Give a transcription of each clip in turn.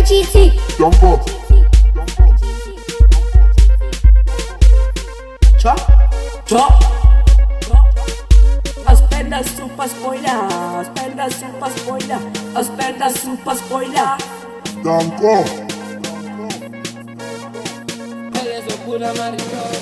GT. Danko. Chop, chop. Spender super spoiler. Spender super spoiler. Spender super spoiler. Danko.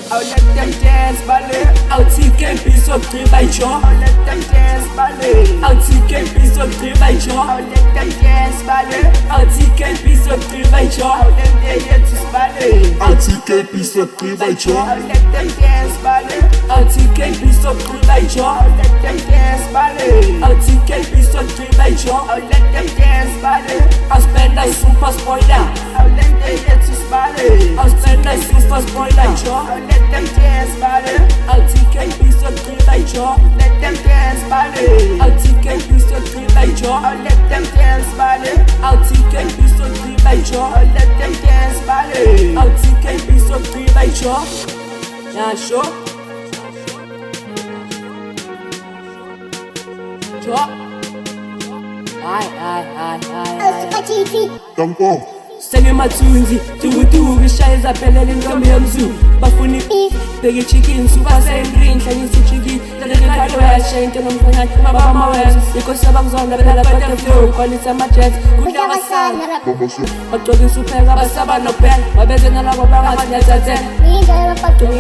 I'll let them dance, ballet. I'll take a piece of tree by jaw. I'll let them dance, ballet. I'll take a piece of tree by jaw. I'll let them dance, ballet. I'll take a piece of tree by jaw. I'll let them dance, ballet. I'll take a piece of tree by jaw. I'll let them dance, ballet. I'll take a piece of tree by jaw. I'll let them dance, ballet. I'll take a piece of tree by jaw. I'll let them dance, ballet. I'll spend a super spoiler. I'll let them dance, ballet. I'll spend a super spoiler. I'll let them dance, ballet. I'll take a piece of tree by jaw. Let them dance, ballet. I'll take a piece of tree by jaw. I'll let them dance, ballet. I'll take a piece of tree by jaw. I'll let them dance, ballet. I'll take a piece of tree by jaw. Yeah, sure. Jaw. Aye. Super GT. Danko. Senge mathunzi, tukutuku ishaye zaphelele intombi yomzulu. Bafuna bheke chicken super sendring, hlanyisa chicken. Lelekhayo yashente nomfanyana baba mawes. Inkosi yabangzonda phela phethe flow, kwalisa ama-jets. Kudla wasana. Bagcoka supheka basaba nophela. Babeze nalabo bangasinyathela.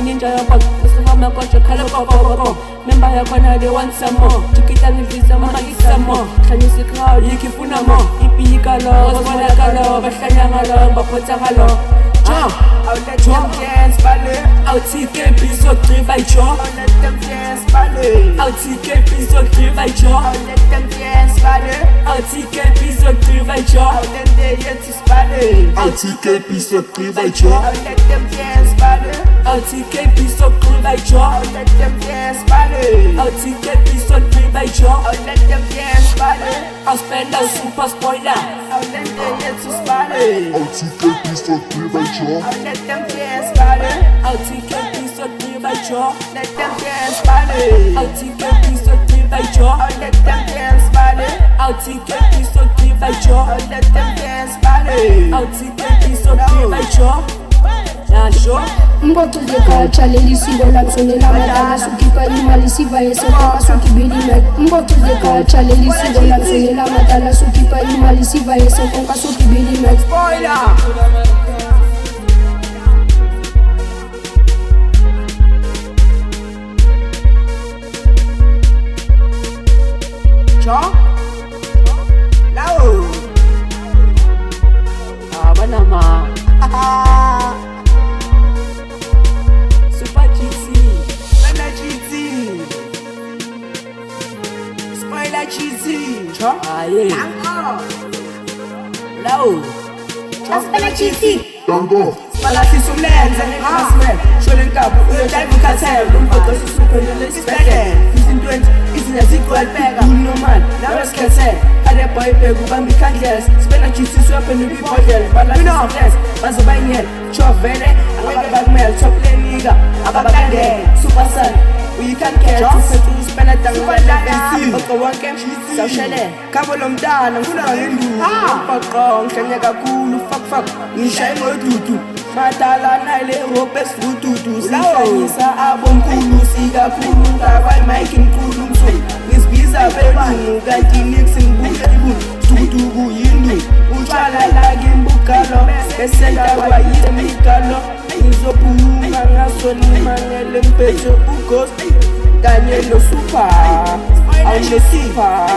Ninja yabak, usifama konje khala pop. Member yakhona they want some more. Tikita ngivisa mama some more. Hlanyisa crowd ikifuna more. Ipika lo, uzibonaka lo, bahlanya ngalo, baphotha ngalo. I'll let them dance, ballet. I'll take a piece of tree by jaw. I'll let them dance, ballet. I'll take a piece of tree by jaw. I'll let them dance, ballet. I'll take a piece of tree by jaw. I'll let them dance, ballet. I'll take a piece of tree by jaw. I'll let them dance, ballet. I'll take a piece of tree by jaw. I'll let them dance, ballet. I'll take a piece of tree by jaw. I'll let them dance, ballet. I'll spend a super spoiler. I'll let them dance, ballet. I'll take a piece of tree by jaw. I'll let them dance, ballet. I'll take a piece of tree by jaw. Let them dance, ballet. I'll take a piece of tree by jaw. I'll let them dance, ballet. I'll take a piece of tree by jaw. I'll let them dance, ballet. I'll take a piece of tree by jaw. Yeah, sure. Mboto deka chaleli sigo la msonela madala sukipa imali siva yesoka sukibili mek. Mboto deka chaleli sigo la msonela madala sukipa imali siva yesoka sukibili mek. Spoiler. Chop. Lao. Banama. Super GT. Spoiler GT. Spoiler GT. Chop. Danko. Lao. Super GT. Danko. Palasi sumlenze ngekhasmen shole nkapu uyojayiva ukhathele umgoqo sisuphelele isibhedlela 1520 izinto zigcwelibheka unomani nawe sikhethele ale boy bheka ubamba ikhandlela sibena GT siyaphenduka ibhodlela balasi sumlenze baze bayinyela chovele angeke bakumele toplenika abakandele superstar uyikhankela ufethu uspena dangela oqo wonke sawushelela khabo lomntana ngifuna ngenduku baqo ngihlanya kakhulu fuck ngishaya ngodudu madala nale hope esivududu sihlanyisa abomkhulu sikakhulu ngakwayi mike inkulu msweni ngisibiza belungu kanti nixingibuhlebulu duduku yindu utshwala lakimbukalo esenta kwayitemikalo ngizophuma ngaso nimangele mpetho ughost kanye nosuper awunesipha